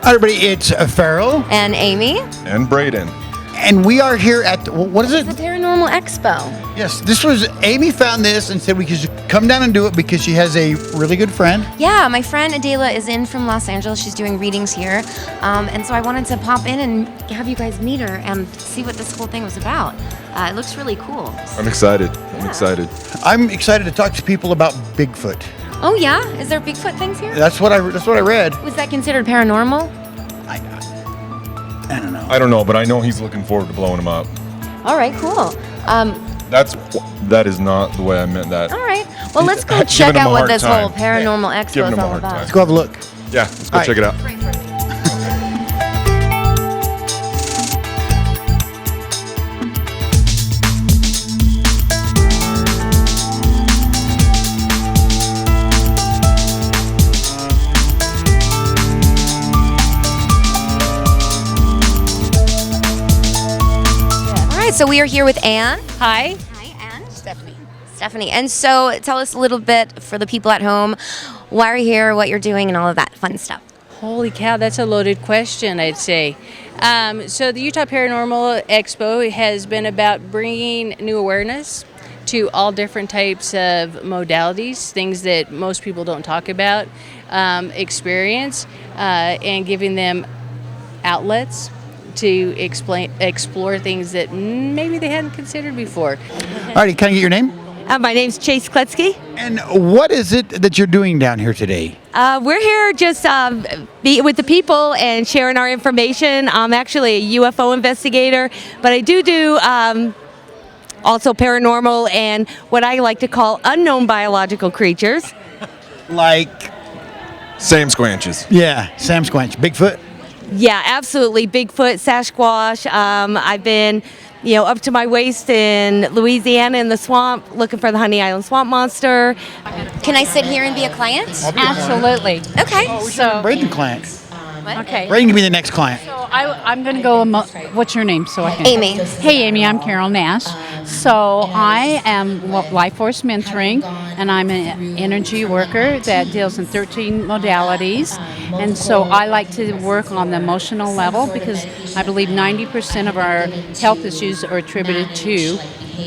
Hi, everybody. It's Farrell. And Amy. And Braden. And we are here at, what is it? The Paranormal Expo. Yes, this was, Amy found this and said we could come down and do it because she has a really good friend. Yeah, my friend Adela is in from Los Angeles. She's doing readings here. And so I wanted to pop in and have you guys meet her and see what this whole thing was about. It looks really cool. I'm excited. I'm excited to talk to people about Bigfoot. Oh yeah? Is there Bigfoot things here? That's what I read. Was that considered paranormal? I don't know. I don't know, but I know he's looking forward to blowing him up. All right, cool. That is not the way I meant that. All right. Well, let's go Giving check him out a what hard this time. whole Paranormal Expo Giving is him a all hard about. time. Let's go have a look. Yeah, let's go All right. check it out. So we are here with Anne. Hi. Hi, and Stephanie. And so tell us a little bit for the people at home, why are you here, what you're doing, and all of that fun stuff. Holy cow, that's a loaded question, I'd say. So the Utah Paranormal Expo has been about bringing new awareness to all different types of modalities, things that most people don't talk about, experience, and giving them outlets to explore things that maybe they hadn't considered before. All righty, can I get your name? My name's Chase Kletsky. And what is it that you're doing down here today? We're here just be with the people and sharing our information. I'm actually a UFO investigator, but I do also paranormal and what I like to call unknown biological creatures. Like? Sam Squanches. Yeah, Sam Squanch. Bigfoot? Yeah, absolutely. Bigfoot, Sasquatch. I've been, up to my waist in Louisiana in the swamp looking for the Honey Island swamp monster. Can I sit here and be a client? Absolutely. Okay. So Braden client. Okay. Braden can be the next client. So I'm going to go. What's your name? So I can. Amy. Hey, Amy. I'm Carol Nash. So I am Life Force Mentoring, and I'm an energy worker that deals in 13 modalities. And so I like to work on the emotional level because I believe 90% of our health issues are attributed to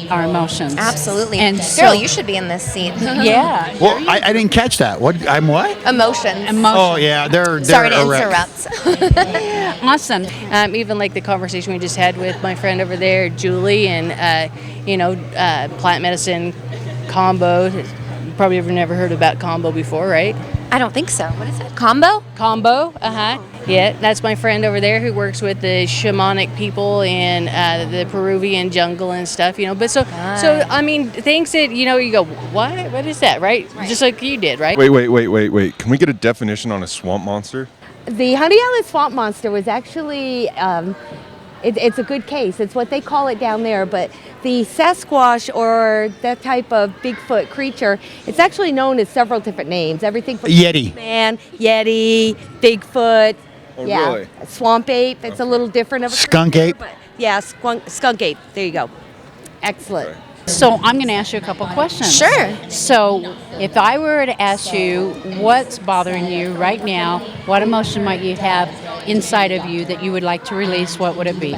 our emotions. Absolutely. And Girl, you should be in this seat. Yeah. Well, I didn't catch that. I'm what? Emotions. Oh, yeah, they're Sorry to erect. interrupt. Awesome. Even like the conversation we just had with my friend over there, Julie, and plant medicine combo. Probably ever never heard about combo before, right? I don't think so. What is it? Combo? Combo, Yeah, that's my friend over there who works with the shamanic people in the Peruvian jungle and stuff, But so I mean, things that you go, what is that, right? Just like you did, right? Wait. Can we get a definition on a swamp monster? The Honey Island swamp monster was actually, it's a good case. It's what they call it down there, but the Sasquatch or that type of Bigfoot creature, it's actually known as several different names. Everything from Yeti. Man, Yeti, Bigfoot. Oh, yeah, really? Swamp ape. It's a little different of a Skunk creature, ape. but yeah, skunk ape. There you go. Excellent. Okay. So I'm going to ask you a couple questions. Sure. So if I were to ask you what's bothering you right now, what emotion might you have inside of you that you would like to release, what would it be?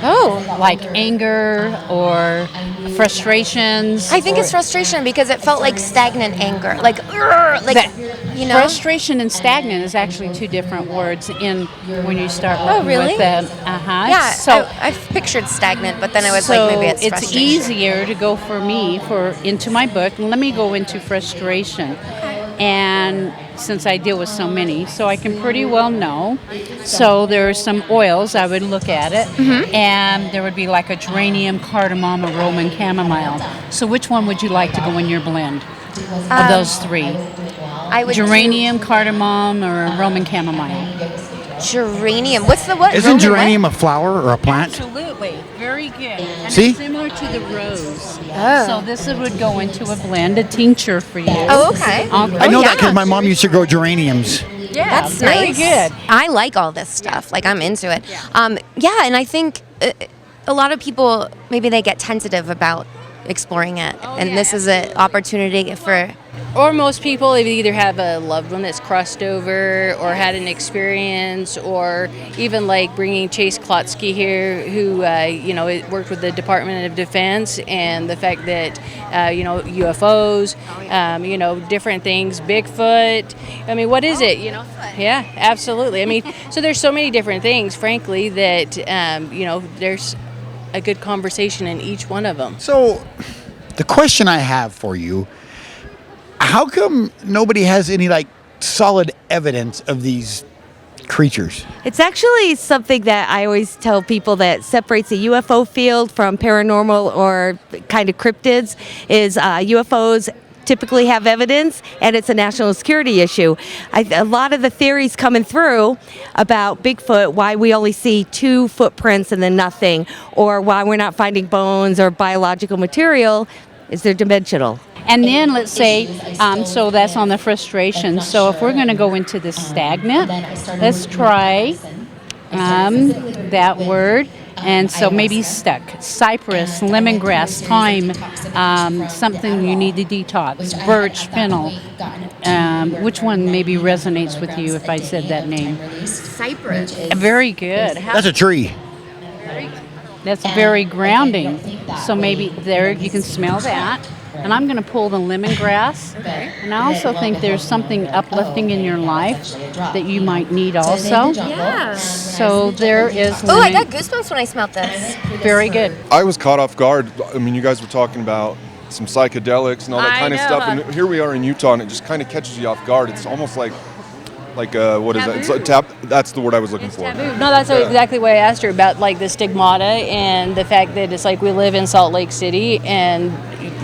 Oh. Like anger or frustrations? I think it's frustration because it felt like stagnant anger. Like, Frustration and stagnant is actually two different words in when you start working really? with them. Yeah, So I've pictured stagnant, but then I was so like, maybe it's it's frustration. easier to go for me into my book. Let me go into frustration. And since I deal with so many, so I can pretty well know. So there are some oils, I would look at it, and there would be like a geranium, cardamom, or Roman chamomile. So which one would you like to go in your blend of those three? I would Geranium, cardamom, or Roman chamomile? Geranium. What's the what? Isn't geranium a flower or a plant? Absolutely. Very good. And See? it's similar to the rose. Oh. So this would go into a blend, a tincture for you. Oh, okay. I know that yeah. because my mom used to grow geraniums. Yeah, That's very nice. good. I like all this stuff. Like, I'm into it. Yeah, and I think a lot of people, maybe they get tentative about exploring it. And this is an opportunity for Or most people either have a loved one that's crossed over or had an experience, or even like bringing Chase Klotsky here, who, worked with the Department of Defense, and the fact that, UFOs, different things, Bigfoot. I mean, what is it? Yeah, absolutely. I mean, so there's so many different things, frankly, that, there's a good conversation in each one of them. So, the question I have for you, how come nobody has any solid evidence of these creatures? It's actually something that I always tell people that separates the UFO field from paranormal or kind of cryptids is UFOs typically have evidence, and it's a national security issue. A lot of the theories coming through about Bigfoot, why we only see 2 footprints and then nothing, or why we're not finding bones or biological material, is they're dimensional. And then let's say, so that's on the frustration. So if we're going to go into the stagnant, let's try that word. And so maybe stuck, cypress, lemongrass, thyme, something you need to detox, birch, fennel. Which one maybe resonates with you if I said that name? Cypress. Very good. That's a tree. That's very grounding. So maybe there you can smell that. And I'm going to pull the lemongrass. And I also think there's something uplifting in your life that you might need also. Yeah. So there is. Oh, I got goosebumps when I smelled this. Very good. I was caught off guard. I mean, you guys were talking about some psychedelics and all that kind of stuff, and here we are in Utah, and it just kind of catches you off guard. It's almost like what is that? It's like that's the word I was looking for. No, that's exactly what I asked her about, like the stigmata and the fact that it's like we live in Salt Lake City and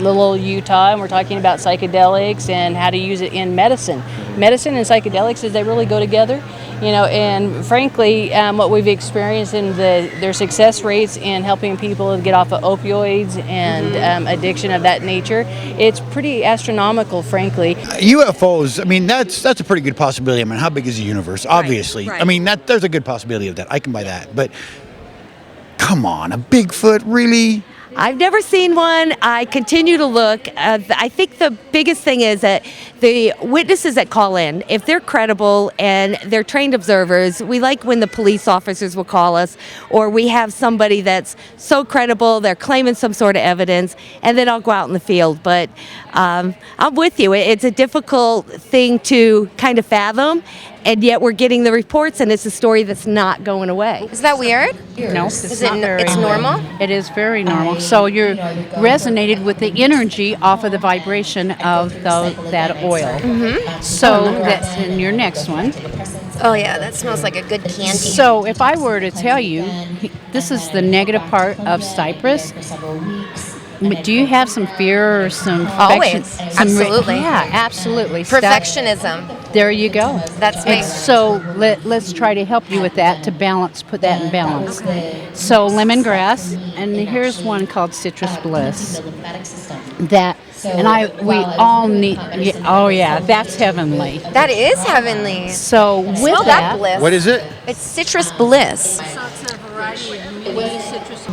little Utah, and we're talking about psychedelics and how to use it in medicine. Medicine and psychedelics, they really go together, and frankly, what we've experienced in their success rates in helping people get off of opioids and addiction of that nature, it's pretty astronomical, frankly. UFOs, I mean, that's a pretty good possibility. I mean, how big is the universe? Obviously. right. I mean, there's a good possibility of that. I can buy that. But come on, a Bigfoot, really? I've never seen one. I continue to look. I think the biggest thing is that the witnesses that call in, if they're credible and they're trained observers, we like when the police officers will call us, or we have somebody that's so credible, they're claiming some sort of evidence, and then I'll go out in the field. But I'm with you. It's a difficult thing to kind of fathom, and yet we're getting the reports, and it's a story that's not going away. Is that weird? No, Is it? It's normal. It is very normal. So you're resonated with the energy off of the vibration of that oil. Mm-hmm. So that's in your next one. Oh yeah, that smells like a good candy. So if I were to tell you, this is the negative part of cypress. Do you have some fear or some Always. Absolutely. Yeah, absolutely. Perfectionism. There you go. That's me. And so let's try to help you with that to balance, put that in balance. So lemongrass, and here's one called citrus bliss. That, and we all need. Oh yeah, that's heavenly. That is heavenly. So with Smell that bliss. What is it? It's citrus bliss.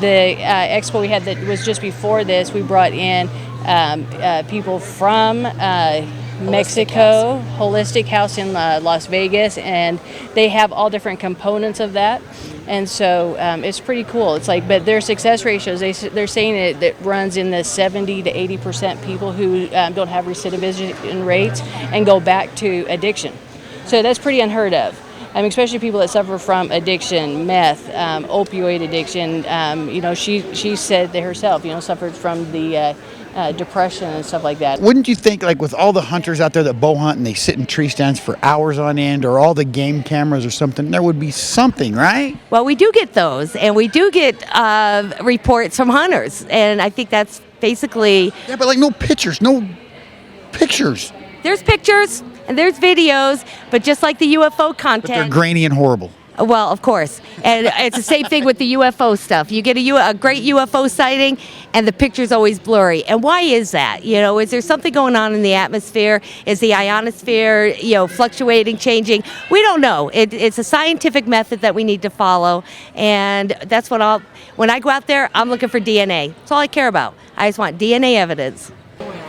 The expo we had that was just before this, we brought in people from Mexico, Holistic House in Las Vegas, and they have all different components of that. And so it's pretty cool. It's like, but their success ratios, they're saying it runs in the 70 to 80% people who don't have recidivism rates and go back to addiction. So that's pretty unheard of. Especially people that suffer from addiction, meth, opioid addiction. She said that herself, suffered from the depression and stuff like that. Wouldn't you think, with all the hunters out there that bow hunt and they sit in tree stands for hours on end, or all the game cameras or something, there would be something, right? Well, we do get those, and we do get reports from hunters, and I think that's basically... Yeah, but no pictures. There's pictures, and there's videos, but just like the UFO But content... they're grainy and horrible. Well, of course. And it's the same thing with the UFO stuff. You get a great UFO sighting, and the picture's always blurry. And why is that? Is there something going on in the atmosphere? Is the ionosphere, fluctuating, changing? We don't know. It's a scientific method that we need to follow. And that's when I go out there, I'm looking for DNA. That's all I care about. I just want DNA evidence.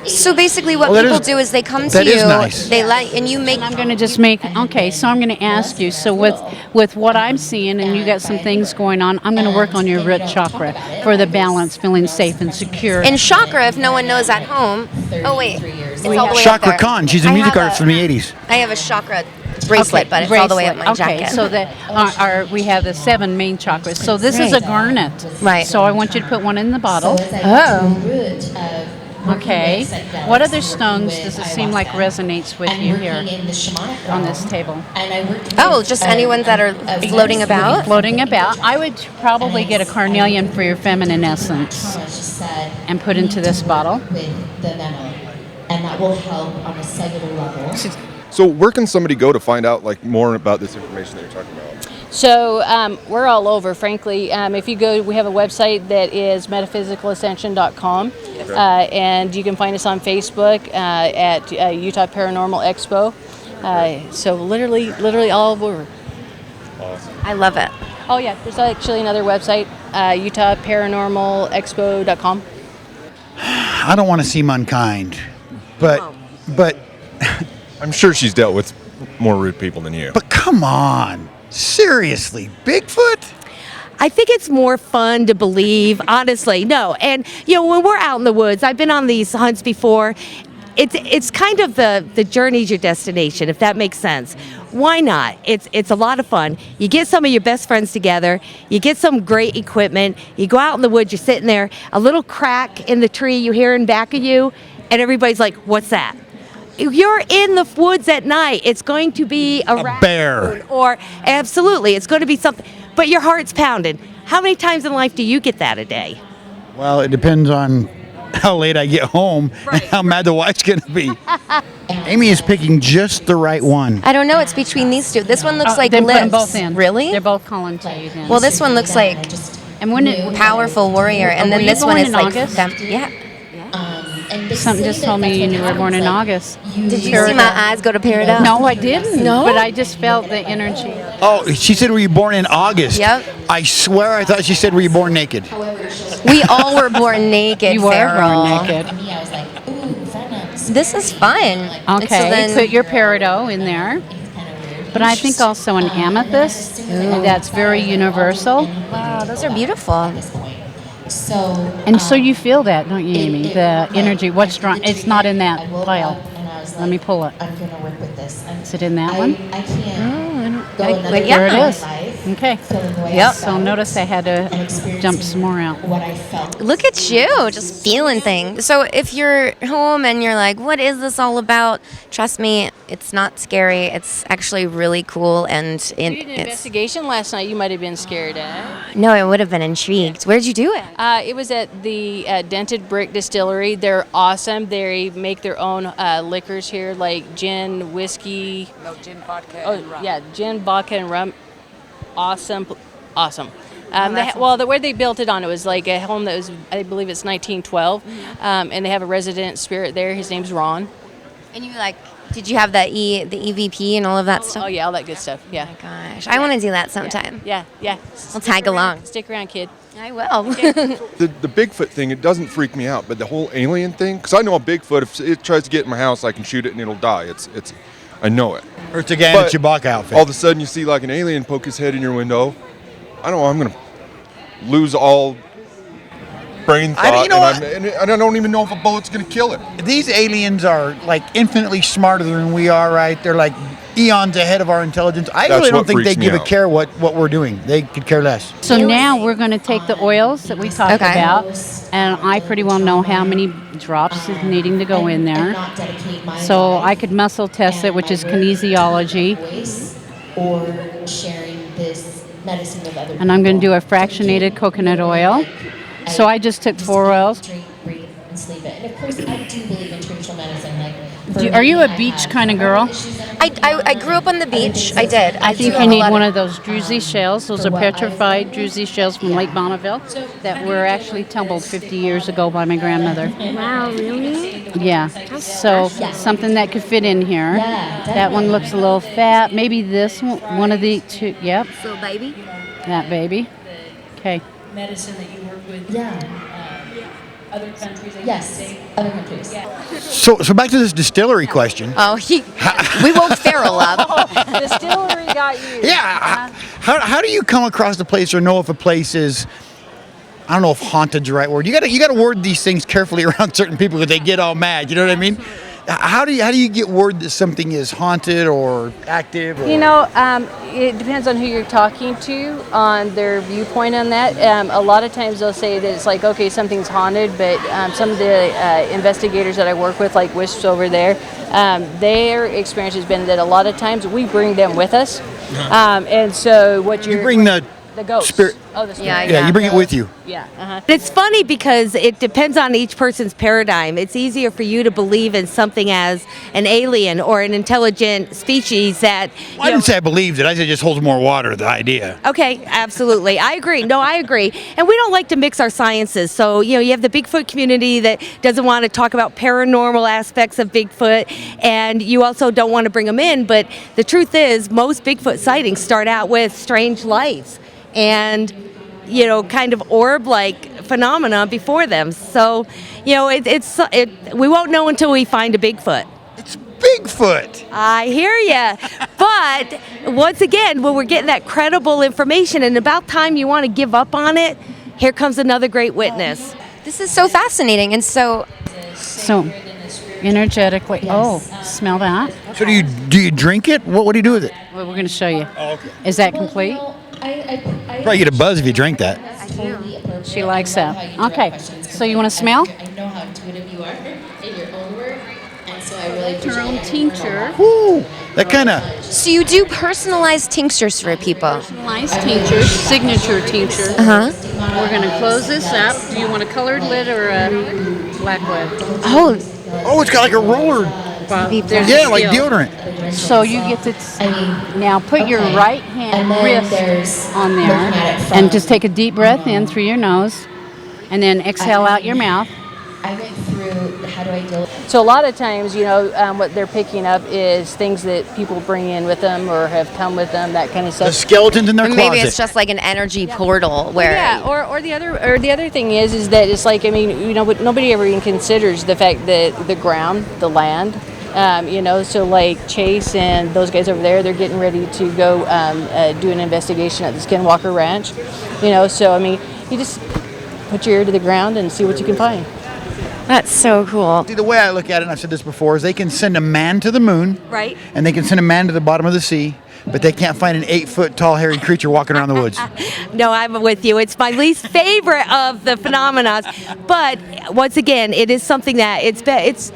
So basically, what Well, that people is- do is they come to that you. is nice. They let and you make. I'm going to just make, okay, so I'm going to ask you, so with what I'm seeing, and you got some things going on, I'm going to work on your root chakra for the balance, feeling safe and secure. And Chakra, if no one knows at home. Oh wait, it's all the way up Chakra there. Khan. She's a I music have artist from the 80s. I have a Chakra bracelet, but it's all the way up my Okay, jacket. so that we have the 7 main chakras. So this is a Right. garnet. Right. So I want you to put one in the bottle. Okay. What other stones does it seem like resonates with you here on this table? Oh, just any ones that are floating about. Floating about. I would probably get a carnelian for your feminine essence and put into this bottle. And that will help on a cellular level. So where can somebody go to find out like more about this information that you're talking about? So we're all over, frankly. If you go, we have a website that is metaphysicalascension.com, and you can find us on Facebook at Utah Paranormal Expo. So literally all over. I love it. Oh yeah, there's actually another website, UtahParanormalExpo.com. I don't want to seem unkind, but I'm sure she's dealt with more rude people than you. but come on. Seriously, Bigfoot? I think it's more fun to believe, honestly. No, and when we're out in the woods, I've been on these hunts before. It's kind of the journey's your destination, if that makes sense. Why not? It's a lot of fun. You get some of your best friends together. You get some great equipment. You go out in the woods. You're sitting there, a little crack in the tree you hear in back of you, and everybody's like, "What's that?" You're in the woods at night. It's going to be a bear. raccoon, or absolutely, it's going to be something. But your heart's pounding. How many times in life do you get that a day? Well, it depends on how late I get home and how mad the wife's going to be. Amy is picking just the right one. I don't know. It's between these two. This one looks like then put lips. them both in. Really? They're both calling to you then. Well, this one looks like and when it, powerful warrior, and Were then you this one born is in like August? yeah. something just told me you were born in August. Did you see my eyes go to paradise? No, I didn't. No? But I just felt the energy. Oh, she said, were you born in August? Yep. I swear I thought she said, were you born naked? We all were born naked. You were Farrell. born naked. Me, I was like, ooh, Venom's This is fun. And Okay, so then, put your peridot in there. But I think also an amethyst. That's very universal. wow, those are beautiful. So And so you feel that, don't you, Amy? The energy. What's strong? It's not in that I woke pile. up and I was Let me pull it. I'm gonna work with this. Is it in that one? I can't go another but day yeah. in There my it is. life Okay. feeling the way I Yep. So felt notice I had to and experiencing jump some more out. what I felt. Look at you, just feeling things. So if you're home and you're like, what is this all about? Trust me, it's not scary. It's actually really cool. And You did an it's, investigation last night. You might have been scared at. no, I would have been intrigued. Where'd you do it? It was at the Dented Brick Distillery. They're awesome. They make their own liquors here, like gin, whiskey. No, gin, vodka, Oh, and rum. yeah, gin, vodka, and rum. Awesome. The way they built it on, it was like a home that was, I believe it's 1912. And they have a resident spirit there. His name's Ron. And you did you have the EVP and all of that stuff? Oh, yeah, all that good stuff. Yeah. Oh my gosh, I want to do that sometime. Yeah. I'll tag along. Stick around, kid. I will. The Bigfoot thing, it doesn't freak me out, but the whole alien thing, because I know a Bigfoot, if it tries to get in my house, I can shoot it and it'll die. I know it. Or it's again a But Chewbacca outfit. all of a sudden you see like an alien poke his head in your window. I don't know, I'm going to lose all brain thought, and I don't even know if a bullet's going to kill it. These aliens are like infinitely smarter than we are, right? They're like eons ahead of our intelligence. I That's really don't what think they freaks me give a out. care what we're doing. They could care less. So now we're going to take the oils that we talked Okay. about, and I pretty well know how many drops is needing to go in there. Not dedicate my So life I could muscle test it, which is kinesiology, voice or sharing this medicine with other and I'm going to do people. a fractionated coconut oil. So I just took 4 oils. Drink, breathe, and sleep it. And of course, I do believe in traditional medicine. Are you a beach kind of girl? I grew up on the beach. I did. I think do you have a need lot one of those druzy shells. Those are petrified druzy shells from Lake Bonneville that were actually tumbled 50 years ago by my grandmother. Wow, really? Yeah. So something that could fit in here. That one looks a little fat. Maybe this one of the two. Yep. So, baby. That baby. Okay. Medicine that you work with. Other countries? Yes, other countries. So back to this distillery question. Oh, we woke Farrell up. Distillery got you. Yeah. How do you come across a place or know if a place is, I don't know if haunted's the right word. You gotta word these things carefully around certain people because they get all mad. You know what I mean? How do you get word that something is haunted or active? Or? You know, it depends on who you're talking to, on their viewpoint on that. A lot of times they'll say that it's like, okay, something's haunted, but some of the investigators that I work with, like Wisps over there, their experience has been that a lot of times we bring them with us. And so what you bring the ghost. spirit. Oh, the spirit. Yeah, you bring it with you. Yeah. It's funny because it depends on each person's paradigm. It's easier for you to believe in something as an alien or an intelligent species that. Well, I didn't say I believed it. I said it just holds more water, the idea. Okay, absolutely. I agree. No, I agree. And we don't like to mix our sciences. So, you have the Bigfoot community that doesn't want to talk about paranormal aspects of Bigfoot, and you also don't want to bring them in. But the truth is, most Bigfoot sightings start out with strange lights and kind of orb-like phenomena before them. So, we won't know until we find a Bigfoot. It's Bigfoot. I hear ya. But once again, when we're getting that credible information and about time you want to give up on it, here comes another great witness. This is so fascinating. And so, Energetically. Oh, smell that? So do you drink it? What do you do with it? Well, we're going to show you. Oh, okay. Is that complete? Probably get a buzz if you drink that. She likes that. Okay. So you want to smell? I know how intuitive you are in your own work, and so I really appreciate Her own tincture. Woo! That kind of. so you do personalized tinctures for people. Nice tincture, signature tincture. We're going to close this up. Do you want a colored lid or a black lid? Oh, it's got like a roller. There's Yeah, a like skill. deodorant. So you get to now put your right hand wrist on there and just take a deep breath in through your nose and then exhale out your mouth. I went through how do I deal So a lot of times, what they're picking up is things that people bring in with them or have come with them, that kind of The stuff. skeletons in their Or closet. maybe it's just like an energy portal where. Yeah, or the other thing is that it's like, what nobody ever even considers the fact that the ground, the land, so like Chase and those guys over there, they're getting ready to go do an investigation at the Skinwalker Ranch. So you just put your ear to the ground and see what you can find. That's so cool. See, the way I look at it, and I've said this before, is they can send a man to the moon. Right. And they can send a man to the bottom of the sea, but they can't find an 8-foot tall hairy creature walking around the woods. No, I'm with you. It's my least favorite of the phenomena. But once again, it is something that it's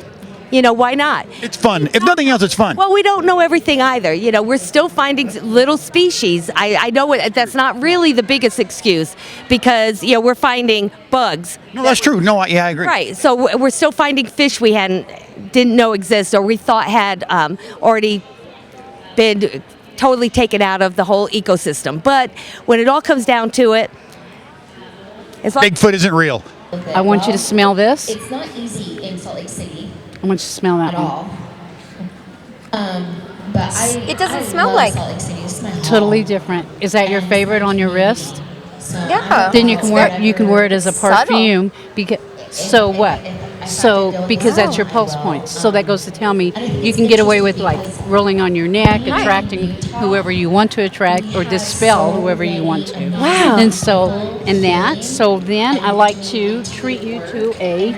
why not? It's fun. If nothing else, it's fun. Well, we don't know everything either. We're still finding little species. I know that's not really the biggest excuse because, we're finding bugs. No, that's true. No, I agree. Right. So we're still finding fish we didn't know exist or we thought had already been totally taken out of the whole ecosystem. But when it all comes down to it, it's like Bigfoot isn't real. I want you to smell this. It's not easy in Salt Lake City I want you to smell that at one. all. But It doesn't I smell love like- Salt Lake City. It's my home. Totally different. Is that your favorite on your wrist? So, Yeah. Then you can wear it as a Subtle. perfume. Because that's your pulse points. So that goes to tell me you can get away with like rolling on your neck, attracting whoever you want to attract, or dispel whoever you want to. Wow. So then I like to treat you to a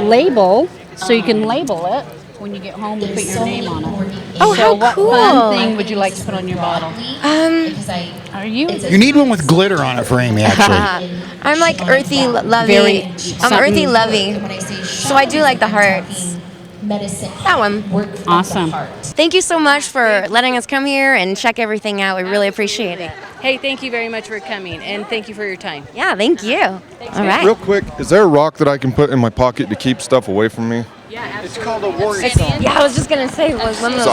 label, so you can label it when you get home and put your name on it. Oh, so how what cool. fun thing would you like to put on your bottle? because Are you? You need one with glitter on it for Amy, actually. I'm like earthy, lovey. Very I'm something- earthy, lovey. when I say So I do like the hearts. medicine. That one. Work from Awesome. the heart. Thank you so much for letting us come here and check everything out. We really appreciate it. Hey, thank you very much for coming, and thank you for your time. Yeah, thank you. All right. Real quick, is there a rock that I can put in my pocket to keep stuff away from me? It's called a warrior stone. Yeah, I was just gonna say, was one of So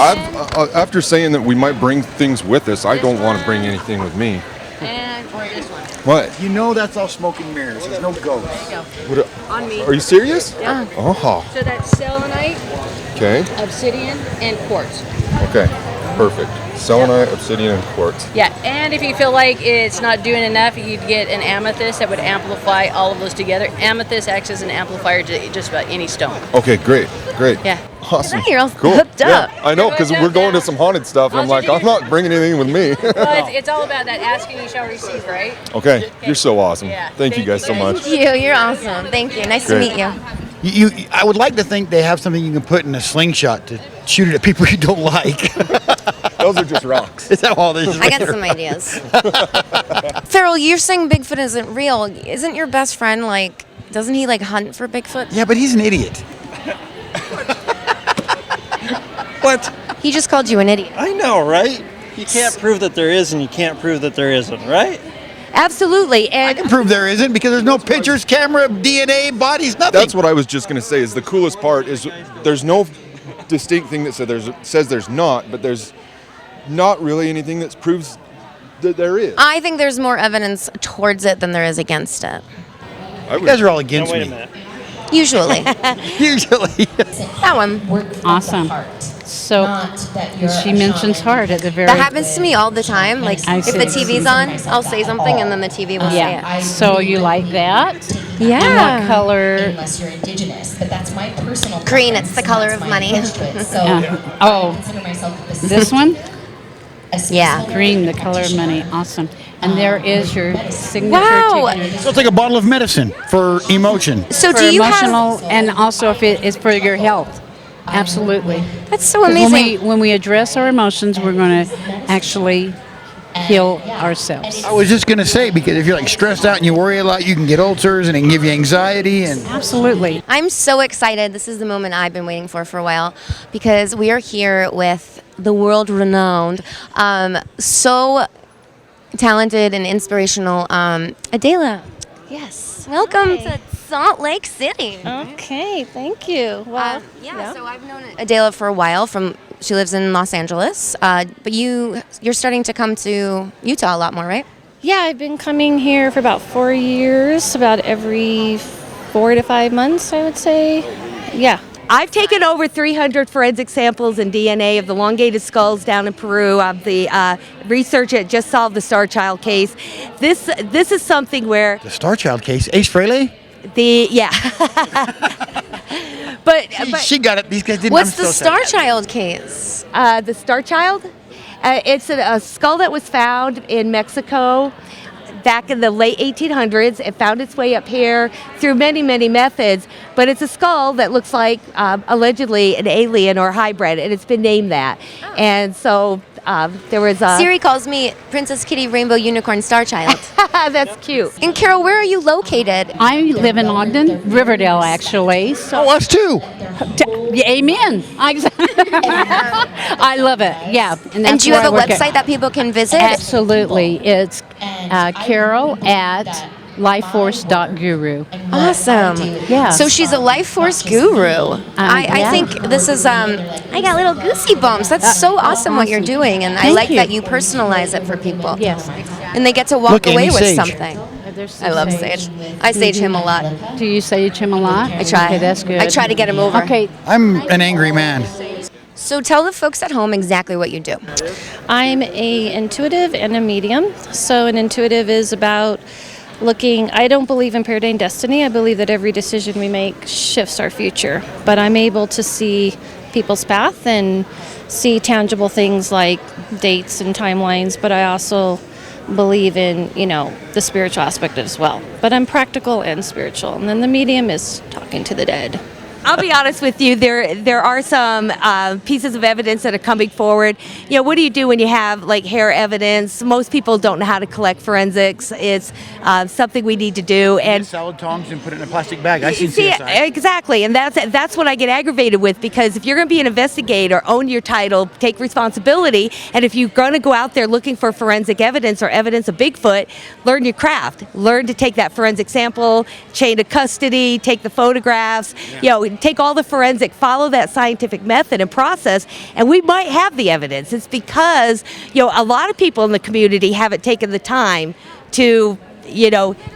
those. after saying that we might bring things with us, I don't want to bring anything with me. And this one. What? You know that's all smoke and mirrors. There's no ghosts. What On me. are you serious? Yeah. Oh, So that's selenite, okay, obsidian, and quartz. okay. Perfect. Selenite, obsidian, and quartz. Yeah, and if you feel like it's not doing enough, you'd get an amethyst that would amplify all of those together. Amethyst acts as an amplifier to just about any stone. Okay, great. Yeah. Awesome. You're all Cool. hooked up. Yeah, I know, because we're going to some haunted stuff, and I'm like, I'm not bringing anything with me. Well, it's all about that asking you shall receive, right? Okay, you're so awesome. Yeah. Thank you guys so much. Thank you. You're awesome. Thank you. Nice Great. to meet you. I would like to think they have something you can put in a slingshot to shoot it at people you don't like. Those are just rocks. Is that all this is? I got some ideas. Farrell, you're saying Bigfoot isn't real. Isn't your best friend like? Doesn't he like hunt for Bigfoot? Yeah, but he's an idiot. What? He just called you an idiot. I know, right? You can't prove that there is, and you can't prove that there isn't, right? Absolutely. I And can prove there isn't because there's no pictures, camera, DNA, bodies, nothing. That's what I was just going to say. Is the coolest part is there's no distinct thing that says there's not, but there's not really anything that proves that there is. I think there's more evidence towards it than there is against it. I You guys are all Now, against wait a me. minute. Usually. Usually. That one. Awesome. So she mentions heart at the very That happens to me all the time. Like I if the see. TV's on, I'll say something and then the TV will say Yeah. it. So you like that? Yeah. And what color? Unless you're indigenous, but that's my personal Green, preference. it's the color That's of my money. approach to it. So Oh. I consider myself a This one? Yeah. Green, the color of money. Awesome. And there is your signature Wow. ticket. So it's like a bottle of medicine for emotion. So For do you emotional have? and also if it is for your health. Absolutely. That's so 'Cause amazing. when we address our emotions, we're going to actually heal ourselves. I was just going to say, because if you're like stressed out and you worry a lot, you can get ulcers and it can give you anxiety. And Absolutely. I'm so excited. This is the moment I've been waiting for a while because we are here with the world-renowned, so talented and inspirational Adela. Yes. Welcome to Salt Lake City. Okay, thank you. Well, So I've known Adela for a while. She lives in Los Angeles, but you're starting to come to Utah a lot more, right? yeah, I've been coming here for about 4 years, about every 4 to 5 months, I would say. Yeah. I've taken over 300 forensic samples and DNA of the elongated skulls down in Peru. Of the research that just solved the Star Child case. This is something where the Star Child case, Ace Frehley, but she got it. These guys didn't. What's I'm the so Star sad. Child case? the Star Child, it's a skull that was found in Mexico back in the late 1800s. It found its way up here through many, many methods, but it's a skull that looks like allegedly an alien or a hybrid, and it's been named that. And so there was a... Siri calls me Princess Kitty Rainbow Unicorn Star Child. That's cute. And Carol, where are you located? I live in Ogden, Riverdale, actually. So, Oh, us too. amen. I love it. Yeah. And that's do you where have a I work at. website that people can visit? Absolutely. It's Carol at lifeforce.guru. Awesome. Yeah. So she's a life force guru. I yeah. think this is, I got little goosey bumps. That's so awesome what you're doing. And I Thank like you. that you personalize it for people. Yes. And they get to walk Look, away Amy with Sage. something. I love Sage. I sage him a lot. Do you sage him a lot? I try. Okay, that's good. I try to get him over. Okay. I'm an angry man. So tell the folks at home exactly what you do. I'm a intuitive and a medium. So an intuitive is about looking, I don't believe in preordained destiny. I believe that every decision we make shifts our future. But I'm able to see people's path and see tangible things like dates and timelines, but I also believe in, the spiritual aspect as well. But I'm practical and spiritual. And then the medium is talking to the dead. I'll be honest with you. There are some pieces of evidence that are coming forward. What do you do when you have like hair evidence? Most people don't know how to collect forensics. It's something we need to do. And salad tongs and put it in a plastic bag. I see see, CSI. exactly, and that's what I get aggravated with, because if you're going to be an investigator, own your title, take responsibility, and if you're going to go out there looking for forensic evidence or evidence of Bigfoot, learn your craft. Learn to take that forensic sample, chain of custody, take the photographs. Take all the forensic, follow that scientific method and process, and we might have the evidence. It's because a lot of people in the community haven't taken the time to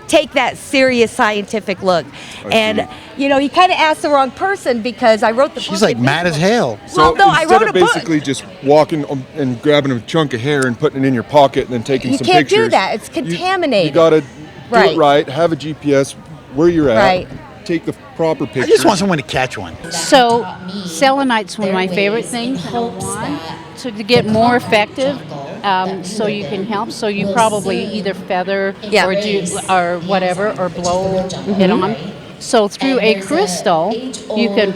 take that serious scientific look. And you kind of asked the wrong person because I wrote the book. She's like mad as hell. Well, no, I wrote a book. Basically just walking and grabbing a chunk of hair and putting it in your pocket and then taking some can't pictures. do that. It's contaminated. You got to do it right. Have a GPS where you're at. Right. Take the proper pictures. I just want someone to catch one. So selenite's one of my favorite things to get more effective. So you can help. So you probably either feather or do or whatever or blow it on. So through a crystal, you can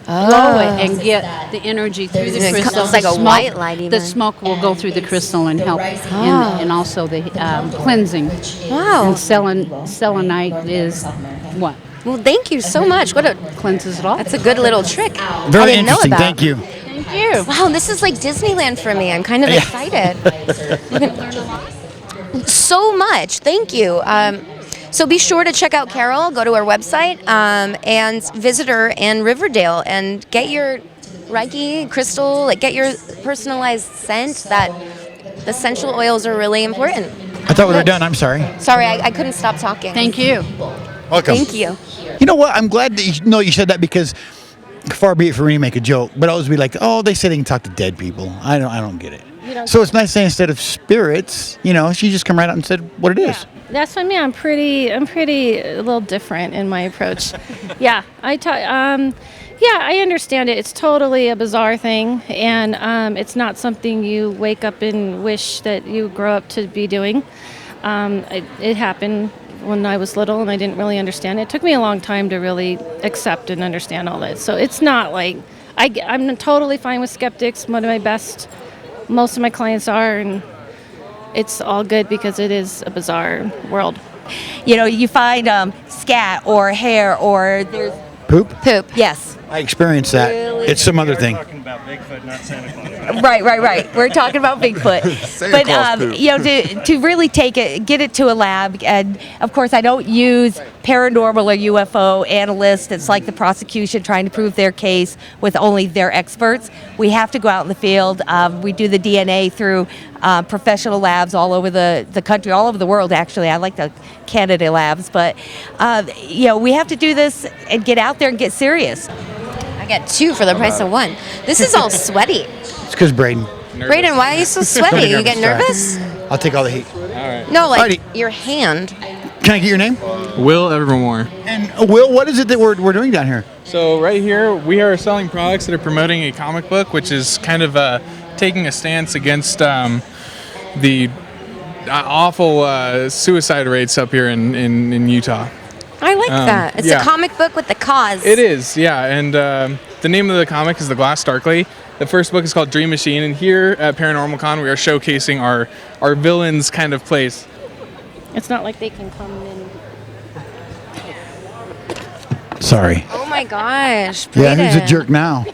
blow it and get the energy through the crystal. It's like a white light even. The smoke will go through the crystal and help, and also the cleansing. Wow. And selenite is what? Well, thank you so much. What a Cleanses it all. That's a good little trick. Very I didn't know interesting. about. Thank you. Thank you. Wow, this is like Disneyland for me. I'm kind of excited. So much. Thank you. So be sure to check out Carol. Go to her website and visit her in Riverdale and get your Reiki crystal. Like get your personalized scent. That the essential oils are really important. I thought we were done. I'm sorry. Sorry, I couldn't stop talking. Thank you. Welcome. Thank you. You know what? I'm glad that you said that because far be it for me to make a joke, but I always be like, oh, they say they can talk to dead people. I don't get it. So it's nice saying instead of spirits, she just come right out and said what it is. That's what I mean. I'm pretty a little different in my approach. I understand it. It's totally a bizarre thing, and it's not something you wake up and wish that you grow up to be doing. It happened when I was little, and I didn't really understand it. It took me a long time to really accept and understand all that. So it's not like I'm totally fine with skeptics. Most of my clients are, and it's all good because it is a bizarre world. You find scat or hair or there's Poop? poop. Yes. I experienced that. It's some other thing. Talking about Bigfoot, not Santa Claus. Right. We're talking about Bigfoot. But Claus poop. to really get it to a lab, and of course I don't use paranormal or UFO analysts. It's like the prosecution trying to prove their case with only their experts. We have to go out in the field. We do the DNA through professional labs all over the country, all over the world actually. I like the Canada labs, but we have to do this and get out there and get serious. I get 2 for the price of 1. This is all sweaty. It's because Braden. Braden, why are you so sweaty? You get nervous? I'll take all the heat. No, like Alrighty. your hand. Can I get your name? Will Evermore. And Will, what is it that we're doing down here? So right here, we are selling products that are promoting a comic book, which is kind of taking a stance against the awful suicide rates up here in Utah. I like that. It's a comic book with the cause. It is, yeah. And the name of the comic is The Glass Darkly. The first book is called Dream Machine. And here at Paranormal Con, we are showcasing our villains kind of place. It's not like they can come in. Sorry. Oh my gosh. Yeah, Braden. who's a jerk now?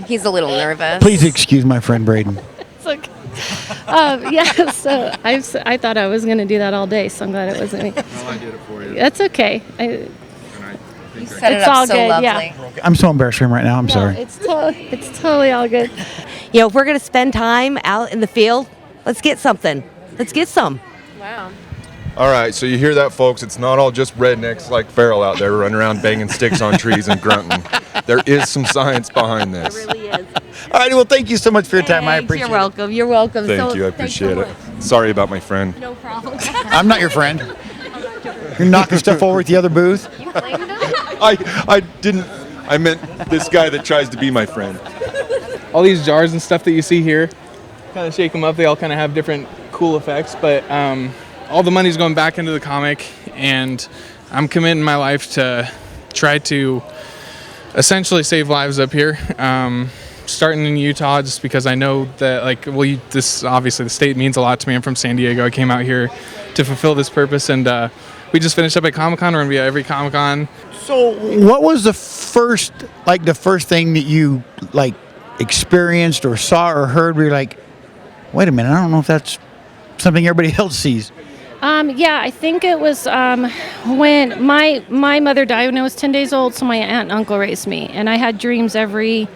He's a little nervous. Please excuse my friend Braden. It's okay. So I thought I was going to do that all day, so I'm glad it wasn't me. Well, I did it for you. That's okay. You set it It's up all so good, lovely. yeah. I'm so embarrassed for him right now. I'm sorry. It's totally all good. If we're going to spend time out in the field, let's get something. Let's get some. Wow. All right, so you hear that, folks. It's not all just rednecks like Farrell out there running around banging sticks on trees and grunting. There is some science behind this. Really is. All right, well, thank you so much for your time. I appreciate You're welcome. You're welcome. Thank you. I appreciate it. Sorry about my friend. No problem. it. I'm not your friend. You're knocking stuff over at the other booth. I didn't. I meant this guy that tries to be my friend. All these jars and stuff that you see here, kind of shake them up. They all kind of have different cool effects, but all the money's going back into the comic, and I'm committing my life to try to essentially save lives up here. Starting in Utah, just because I know that, this obviously the state means a lot to me. I'm from San Diego. I came out here to fulfill this purpose, and we just finished up at Comic-Con. We're gonna be at every Comic-Con. So, what was the first thing that you experienced or saw or heard where you're like, wait a minute, I don't know if that's something everybody else sees? I think it was when my mother died when I was 10 days old, so my aunt and uncle raised me, and I had dreams every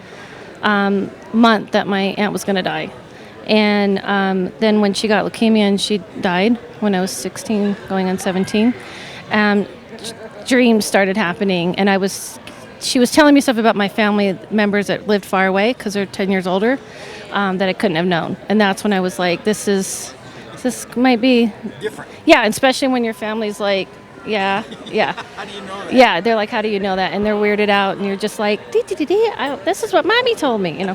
month that my aunt was going to die. And then when she got leukemia and she died when I was 16, going on 17, dreams started happening. And she was telling me stuff about my family members that lived far away because they're 10 years older that I couldn't have known. And that's when I was like, this might be different. Yeah, especially when your family's like, yeah. How do you know that? Yeah, they're like, how do you know that? And they're weirded out, and you're just like, this is what mommy told me,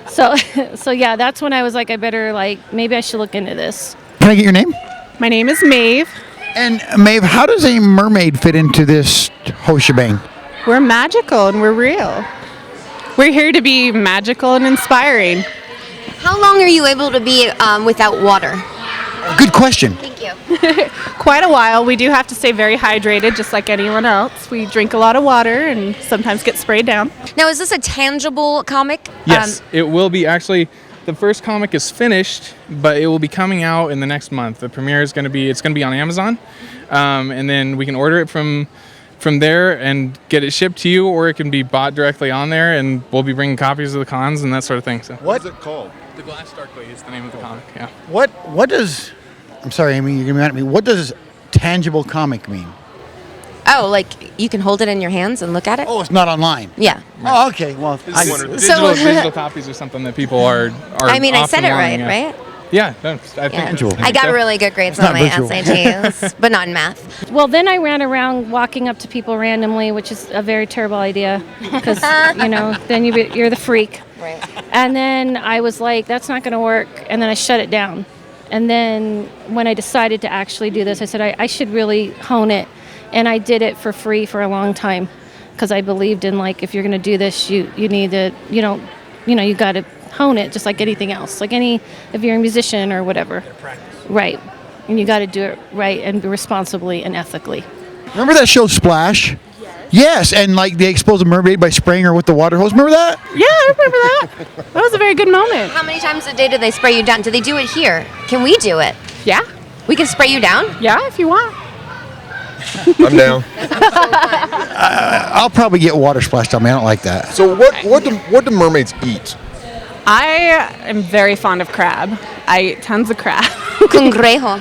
So yeah, that's when I was like, maybe I should look into this. Can I get your name? My name is Maeve. And Maeve, how does a mermaid fit into this whole shebang? We're magical and we're real. We're here to be magical and inspiring. How long are you able to be without water? Good question. Thank you. Quite a while. We do have to stay very hydrated, just like anyone else. We drink a lot of water and sometimes get sprayed down. Now, is this a tangible comic? Yes, it will be. Actually, the first comic is finished, but it will be coming out in the next month. The premiere is going to be on Amazon, and then we can order it from there and get it shipped to you, or it can be bought directly on there, and we'll be bringing copies of the cons and that sort of thing. So. What is it called? The Glass Darkly is the name of the comic. Yeah. What does? I'm sorry, Amy. You're gonna be mad at me. What does tangible comic mean? Oh, like you can hold it in your hands and look at it? Oh, it's not online. Yeah. Oh, okay. Well, Digital copies are something that people are. I mean, I said it right, yeah. right? Yeah, no, I think I got really good grades on my SATs, but not in math. Well, then I ran around walking up to people randomly, which is a very terrible idea because, then you're the freak. Right. And then I was like, that's not going to work. And then I shut it down. And then when I decided to actually do this, I said, I should really hone it. And I did it for free for a long time because I believed in, like, if you're going to do this, you need to, you got to hone it just like anything else. Like if you're a musician or whatever. Right. And you got to do it right and responsibly and ethically. Remember that show Splash? Yes, and like they expose a mermaid by spraying her with the water hose. Remember that? Yeah, I remember that. That was a very good moment. How many times a day do they spray you down? Do they do it here? Can we do it? Yeah. We can spray you down? Yeah, if you want. I'm down. I'll probably get water splashed on me. I don't like that. So what do mermaids eat? I am very fond of crab. I eat tons of crab. Congrejo.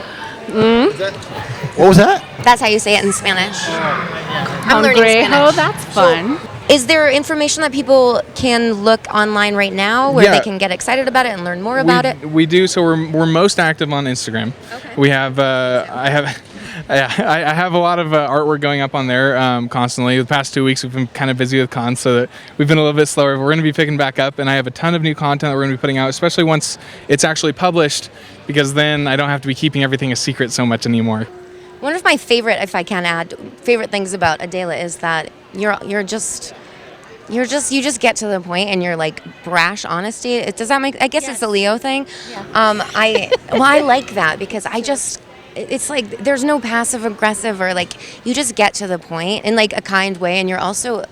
What was that? That's how you say it in Spanish. I'm learning Congrejo, Spanish. that's fun. Is there information that people can look online right now where they can get excited about it and learn more about it? We do. So we're most active on Instagram. Okay. We have I have a lot of artwork going up on there constantly. The past 2 weeks we've been kind of busy with cons, so that we've been a little bit slower. We're going to be picking back up, and I have a ton of new content that we're going to be putting out, especially once it's actually published, because then I don't have to be keeping everything a secret so much anymore. One of my favorite, if I can add, favorite things about Adela is that you just get to the point and you're like brash honesty. Does that make? I guess it's a Leo thing. Yeah. I like that because it's like there's no passive aggressive or like you just get to the point in like a kind way, and you're also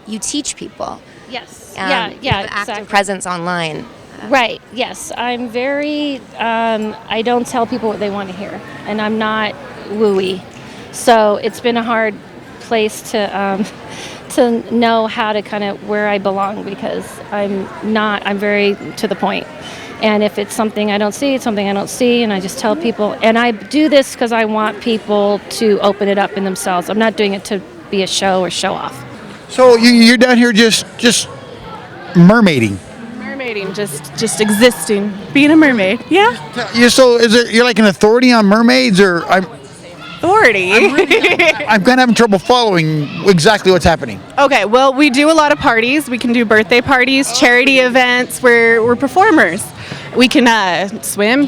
you teach people. Yes. You have an active presence online. Right. Yes. I'm very. I don't tell people what they want to hear, and I'm not wooey. So it's been a hard place to know how to kind of where I belong because I'm very to the point. And if it's something I don't see, it's something I don't see, and I just tell people. And I do this because I want people to open it up in themselves. I'm not doing it to be a show or show off. So you're down here just mermaiding. Mermaiding, just existing, being a mermaid. Yeah. So you're like an authority on mermaids, or Authority. I'm kind of having trouble following exactly what's happening. Okay, well, we do a lot of parties. We can do birthday parties, charity events. We're performers. We can swim.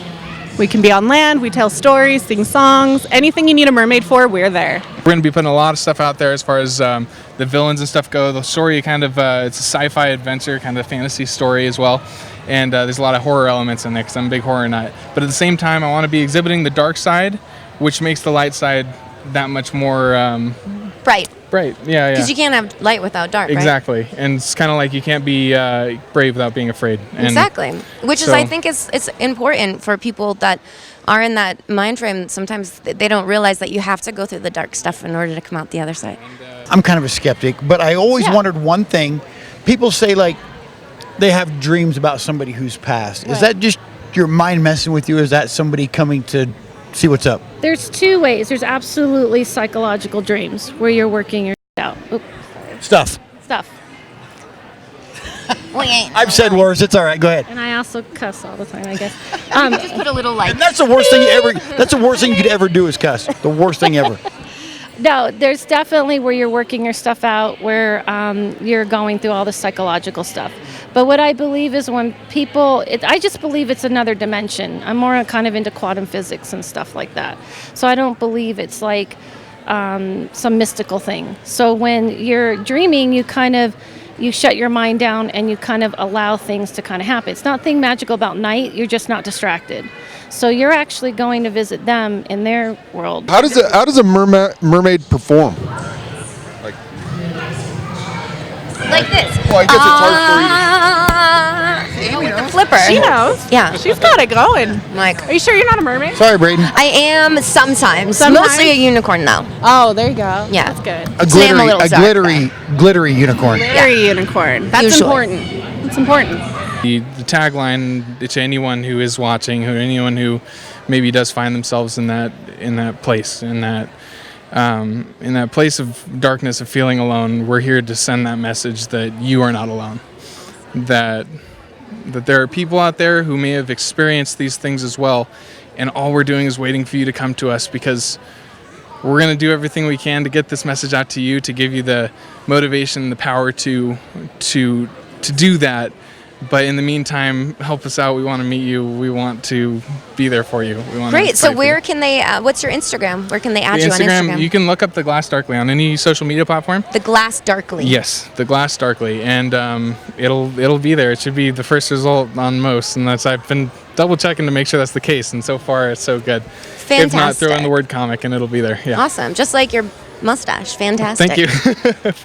We can be on land. We tell stories, sing songs. Anything you need a mermaid for, we're there. We're going to be putting a lot of stuff out there as far as the villains and stuff go. The story kind of, it's a sci-fi adventure, kind of fantasy story as well. And there's a lot of horror elements in there because I'm a big horror nut. But at the same time, I want to be exhibiting the dark side, which makes the light side that much more bright. Yeah. Because you can't have light without dark, exactly. Right? And it's kind of like you can't be brave without being afraid. And exactly. Which is, I think, it's important for people that are in that mind frame. Sometimes they don't realize that you have to go through the dark stuff in order to come out the other side. I'm kind of a skeptic, but I always wondered one thing. People say, like, they have dreams about somebody who's passed. Is that just your mind messing with you, or is that somebody coming to see what's up? There's two ways. There's absolutely psychological dreams where you're working your out. Oop, Stuff. stuff. I've said worse. It's all right. Go ahead. And I also cuss all the time, I guess. Just put a little like. And that's the worst thing you ever. That's the worst thing you could ever do is cuss. The worst thing ever. No, there's definitely where you're working your stuff out, where you're going through all the psychological stuff. But what I believe is when people, I just believe it's another dimension. I'm more kind of into quantum physics and stuff like that. So I don't believe it's like some mystical thing. So when you're dreaming, you shut your mind down and you kind of allow things to kind of happen. It's nothing magical about night. You're just not distracted. So you're actually going to visit them in their world. How does a mermaid perform? Like this. Well, I guess it's hard for you to. With the flipper. She knows. Yeah. She's got it going. Like, Are you sure you're not a mermaid? Sorry, Braden. I am sometimes. Sometimes? Mostly a unicorn, though. Oh, there you go. Yeah. That's good. A Today I'm a glittery, little glittery unicorn. Very unicorn. That's Usually. important. It's important. The tagline to anyone who is watching, anyone who maybe does find themselves in that place, in that place of darkness, of feeling alone, we're here to send that message that you are not alone. That there are people out there who may have experienced these things as well, and all we're doing is waiting for you to come to us, because we're going to do everything we can to get this message out to you, to give you the motivation, the power to do that. But in the meantime, help us out. We want to meet you. We want to be there for you. We want Great. to So fight for where you. can they, what's your Instagram? Where can they add The you on Instagram? You can look up The Glass Darkly on any social media platform. The Glass Darkly. Yes, The Glass Darkly, and it'll be there. It should be the first result on most, and I've been double checking to make sure that's the case, and so far it's so good. Fantastic. If not, throw in the word comic and it'll be there. Yeah. Awesome. Just like your mustache. Fantastic. Thank you.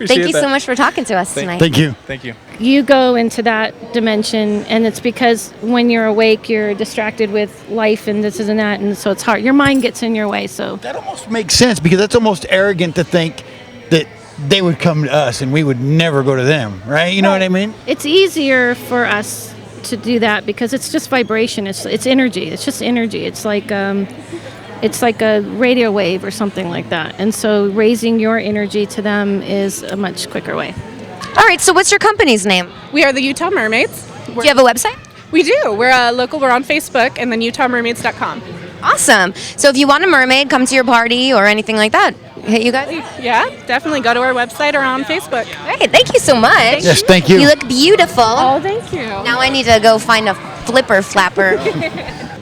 Thank you so much for talking to us tonight. Thank you. Thank you. You go into that dimension, and it's because when you're awake, you're distracted with life and this and that, and so it's hard. Your mind gets in your way. So That almost makes sense, because that's almost arrogant to think that they would come to us and we would never go to them, right? You know what I mean? it's easier for us to do that because it's just vibration. It's energy. It's just energy. It's like a radio wave or something like that. And so raising your energy to them is a much quicker way. All right. So what's your company's name? We are the Utah Mermaids. Do you have a website? We do. We're local. We're on Facebook and then UtahMermaids.com. Awesome. So if you want a mermaid, come to your party or anything like that. Hit you guys? Yeah, definitely go to our website or on Facebook. Great. Thank you so much. Yes, thank you. You look beautiful. Oh, thank you. Now I need to go find a flipper flapper.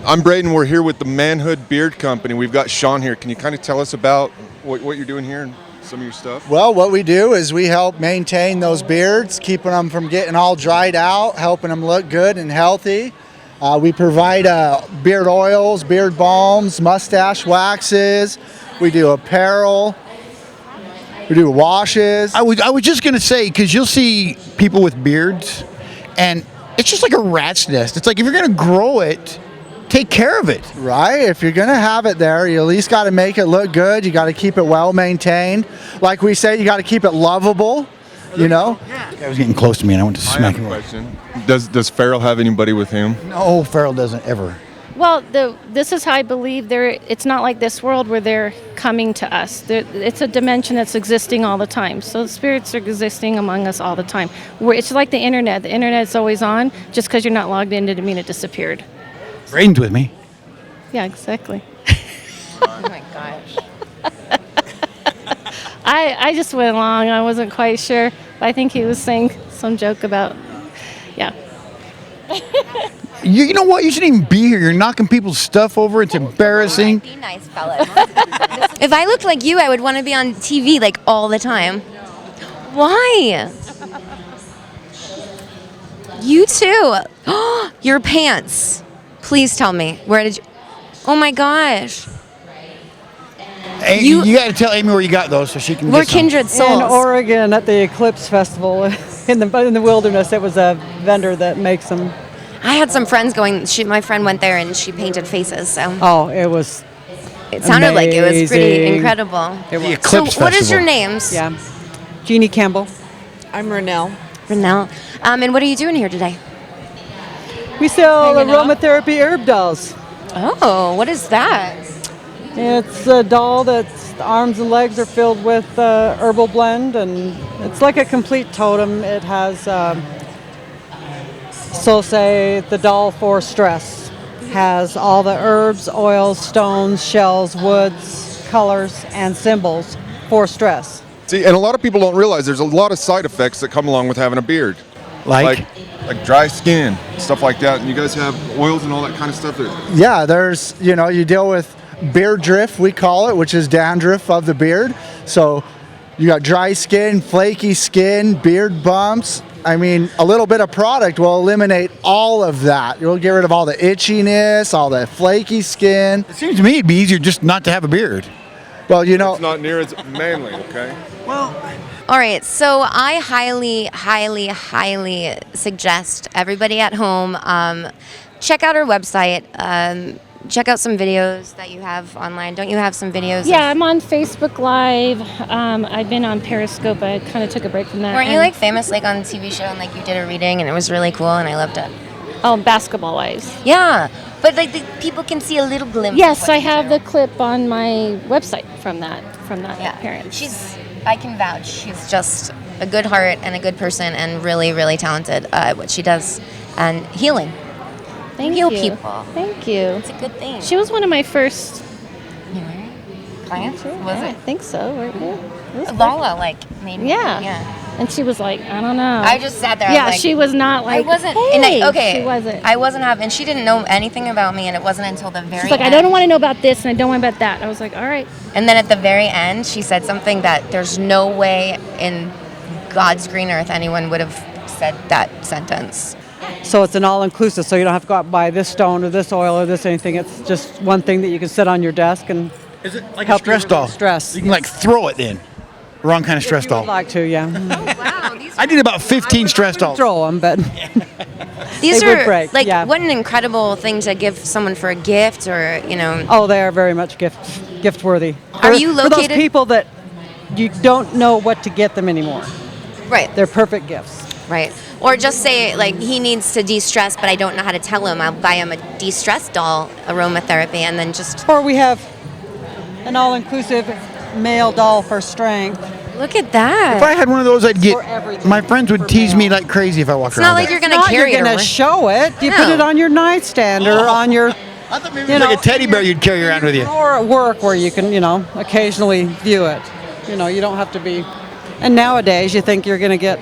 I'm Braden. We're here with the Manhood Beard Company. We've got Sean here. Can you kind of tell us about what you're doing here and some of your stuff? Well, what we do is we help maintain those beards, keeping them from getting all dried out, helping them look good and healthy. We provide beard oils, beard balms, mustache waxes. We do apparel. We do washes. I was just going to say, because you'll see people with beards, and it's just like a rat's nest. It's like, if you're going to grow it, take care of it. Right? If you're going to have it there, you at least got to make it look good. You got to keep it well maintained. Like we say, you got to keep it lovable, you know? The guy was getting close to me, and I went to smack him. Question. Does Farrell have anybody with him? No, Farrell doesn't ever. Well, this is how I believe it's not like this world where they're coming to us. It's a dimension that's existing all the time. So spirits are existing among us all the time. It's like the internet. The internet's always on. Just because you're not logged in didn't mean it disappeared. Braden's with me. Yeah, exactly. Oh my gosh. I just went along. I wasn't quite sure. But I think he was saying some joke about, yeah. You know what? You shouldn't even be here. You're knocking people's stuff over. It's embarrassing. Be nice, fellas. If I looked like you, I would want to be on TV like all the time. Why? You too. Your pants. Please tell me. Where did you? Oh my gosh. Hey, you got to tell Amy where you got those so she can We're get some. kindred souls. In Oregon at the Eclipse Festival in the wilderness. It was a vendor that makes them. I had some friends going. My friend went there and she painted faces. So. Oh, it was. It sounded like it was pretty amazing. incredible. It was. The Eclipse So, what is Festival. your names? Yeah, Jeannie Campbell. I'm Renelle. Renelle. And what are you doing here today? We sell Hanging out? aromatherapy herb dolls. Oh, what is that? It's a doll that's the arms and legs are filled with herbal blend, and it's like a complete totem. It has, so say, the doll for stress has all the herbs, oils, stones, shells, woods, colors, and symbols for stress. See, and a lot of people don't realize there's a lot of side effects that come along with having a beard. Like dry skin, stuff like that. And you guys have oils and all that kind of stuff. Yeah, there's, you deal with beard drift, we call it, which is dandruff of the beard. So you got dry skin, flaky skin, beard bumps. I mean, a little bit of product will eliminate all of that. You'll get rid of all the itchiness, all the flaky skin. It seems to me it'd be easier just not to have a beard. Well, It's not near as manly, okay? All right, so I highly, highly, highly suggest everybody at home check out our website. Check out some videos that you have online. Don't you have some videos? Yeah, I'm on Facebook Live. I've been on Periscope. I kind of took a break from that. Weren't you like famous like on a TV show and like you did a reading and it was really cool and I loved it? Oh, Basketball Wives. Yeah, but like the people can see a little glimpse. Yes, of what I you have do. the clip on my website from that Yeah, appearance. I can vouch. She's just a good heart and a good person and really, really talented at what she does and healing. Thank Heal you. people. Thank you. It's a good thing. She was one of my first clients. Was I it? think so. Weren't you? It was Lala like made me. Yeah. Yeah. And she was like, I don't know. I just sat there. Yeah, I was like, she was not like. I wasn't. Hey, okay. She wasn't. I wasn't having. And she didn't know anything about me, and it wasn't until the very. She's like, end. I don't want to know about this, and I don't want about that. I was like, all right. And then at the very end, she said something that there's no way in God's green earth anyone would have said that sentence. So it's an all-inclusive, so you don't have to go out and buy this stone or this oil or this anything. It's just one thing that you can sit on your desk and Is it like help a stress you doll? stress. You can like throw it in. Wrong kind of stress If you would doll. like to, yeah. Wow, these I did about 15 stress dolls. Throw them, but These They would are break, like yeah. what an incredible thing to give someone for a gift, or oh, they are very much gift worthy. Are you for those located- people that you don't know what to get them anymore? Right. They're perfect gifts. Right. Or just say, like, he needs to de-stress, but I don't know how to tell him. I'll buy him a de-stress doll, aromatherapy, and then just... Or we have an all-inclusive male doll for strength. Look at that. If I had one of those, I'd get... For everything. My friends would tease me like crazy if I walked It's around not like with you're that. going to carry You're it going to around. show it. You put No. it on your nightstand or on your... I thought maybe it was like a teddy bear you'd carry around with you. Or at work where you can, occasionally view it. You don't have to be... And nowadays, you think you're going to get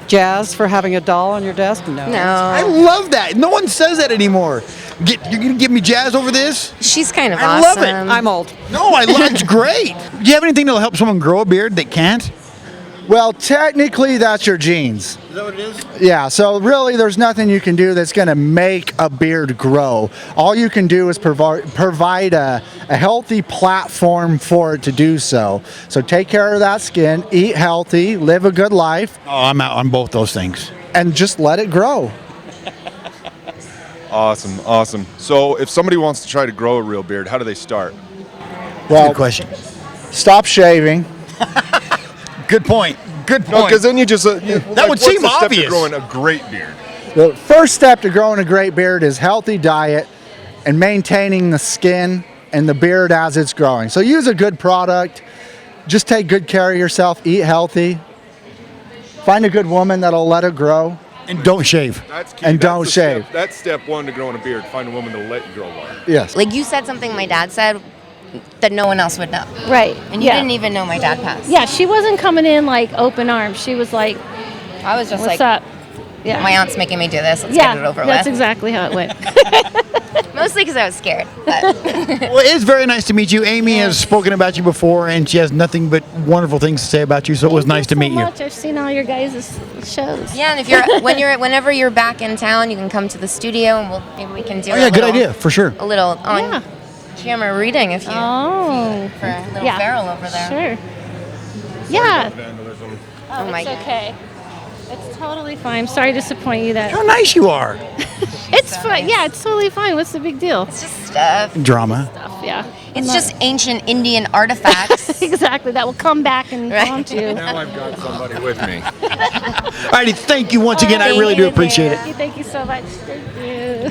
jazz for having a doll on your desk? No. I No. love that. No one says that anymore. You're going to give me jazz over this? She's kind of I awesome. love it. I'm old. No, it's great. Do you have anything that'll help someone grow a beard that can't? Well, technically, that's your genes. Is that what it is? Yeah, so really there's nothing you can do that's going to make a beard grow. All you can do is provide a healthy platform for it to do so. So take care of that skin, eat healthy, live a good life, Oh, I'm out on both those things. and just let it grow. Awesome. So if somebody wants to try to grow a real beard, how do they start? Well, Good question. stop shaving. Good point. Good point. No, because then you just would what's seem the step obvious. to growing a great beard. The first step to growing a great beard is healthy diet and maintaining the skin and the beard as it's growing. So use a good product. Just take good care of yourself. Eat healthy. Find a good woman that'll let it grow. And don't shave. That's key. And don't the shave. That's step one to growing a beard. Find a woman to let you grow one. Yes. Like, you said something my dad said that no one else would know. Right. And you didn't even know my dad passed. Yeah, she wasn't coming in like open arms. She was like, I was just what's like, up? Yeah. my aunt's making me do this. Let's yeah, get it over that's with. exactly how it went. Mostly because I was scared. But Well, it's very nice to meet you. Amy has spoken about you before, and she has nothing but wonderful things to say about you, so it was nice to meet you. Much. I've seen all your guys' shows. yeah, and if whenever you're back in town, you can come to the studio, and maybe we can do Oh, yeah, good idea, for sure. a little on Yeah. camera reading if you Oh. for a little Yeah. barrel over there. Sure. Yeah. Vandalism. Oh my It's God. okay. It's totally fine. I'm sorry to disappoint you. How nice you are. It's fine. Yeah, it's totally fine. What's the big deal? It's just stuff. Drama. Stuff, Yeah. It's just ancient Indian artifacts. Exactly. That will come back and haunt you. Now I've got somebody with me. Alrighty, thank you once again. I really do appreciate it. Thank you so much. Thank you.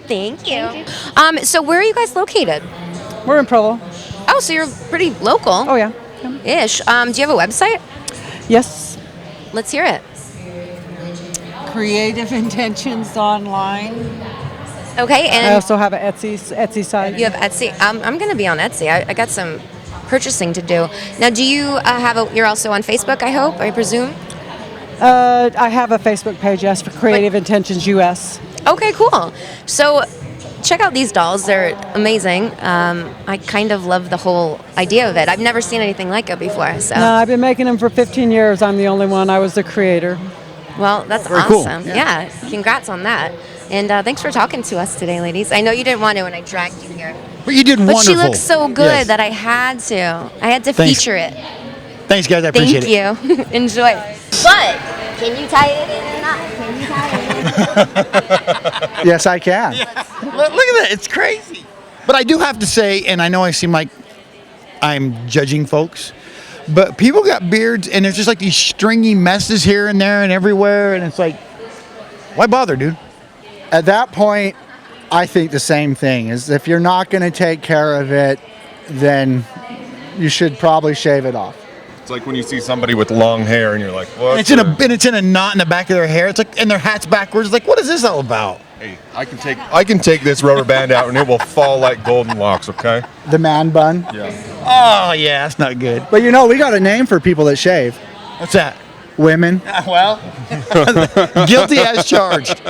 Thank you. So where are you guys located? We're in Provo. Oh, so you're pretty local. Oh, yeah. Ish. Do you have a website? Yes. Let's hear it. Creative Intentions online. Okay, and I also have an Etsy site. you have Etsy. I'm going to be on Etsy. I got some purchasing to do. Now, do you you're also on Facebook, I hope, I presume? I have a Facebook page, yes, for Creative Intentions US. Okay, cool. So check out these dolls. They're amazing. I kind of love the whole idea of it. I've never seen anything like it before. So. No, I've been making them for 15 years. I'm the only one. I was the creator. Well, that's Very cool. awesome. Yeah, congrats on that. And thanks for talking to us today, ladies. I know you didn't want to when I dragged you here. But you did wonderful. But she looks so good Yes. that I had to. I had to Thanks. feature it. Thanks, guys. I appreciate it. Thank you. Enjoy. But can you tie it in or not? Can you tie it in? Yes, I can. Look at that. It's crazy. But I do have to say, and I know I seem like I'm judging folks, but people got beards and there's just like these stringy messes here and there and everywhere. And it's like, why bother, dude? At that point, I think the same thing is if you're not going to take care of it, then you should probably shave it off. It's like when you see somebody with long hair and you're like, what? And it's in a knot in the back of their hair. It's like, and their hat's backwards. It's like, what is this all about? Hey, I can take this rubber band out and it will fall like golden locks, okay? The man bun. Yeah. Oh, yeah, that's not good. But you know, we got a name for people that shave. What's that? Women. Well, guilty as charged.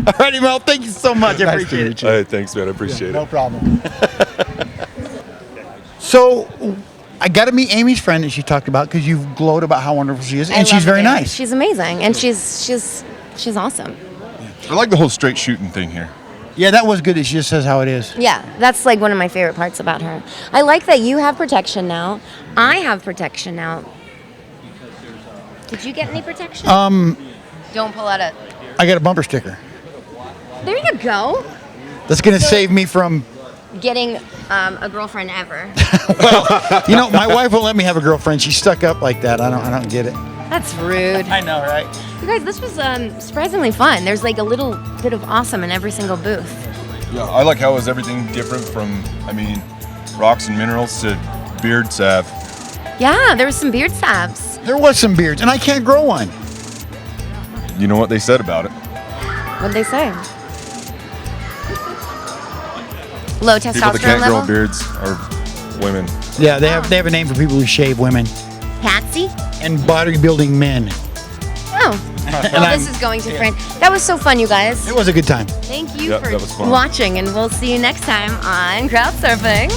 All righty, Mel, thank you so much. I appreciate it. Hey, thanks, man. I appreciate No it. problem. So, I got to meet Amy's friend that she talked about because you've glowed about how wonderful she is, and she's very nice. She's amazing, and she's awesome. I like the whole straight shooting thing here. Yeah, that was good that she just says how it is. Yeah, that's like one of my favorite parts about her. I like that you have protection now. I have protection now. Did you get any protection? Don't pull out a. I got a bumper sticker. There you go. That's going to save me from. Getting a girlfriend ever. You know, my wife won't let me have a girlfriend. She's stuck up like that. I don't get it. That's rude. I know, right? You guys, this was surprisingly fun. There's like a little bit of awesome in every single booth. Yeah, I like how is everything different from, rocks and minerals to beard salve. Yeah, there was some beard salves. There was some beards, and I can't grow one. You know what they said about it? What'd they say? Low People testosterone that can't level? grow beards are women. Yeah, they have a name for people who shave women Patsy? and bodybuilding men. Oh. Well, this is going to friend. That was so fun, you guys. It was a good time. Thank you Yep, for that was fun. watching, and we'll see you next time on Crowd Surfing.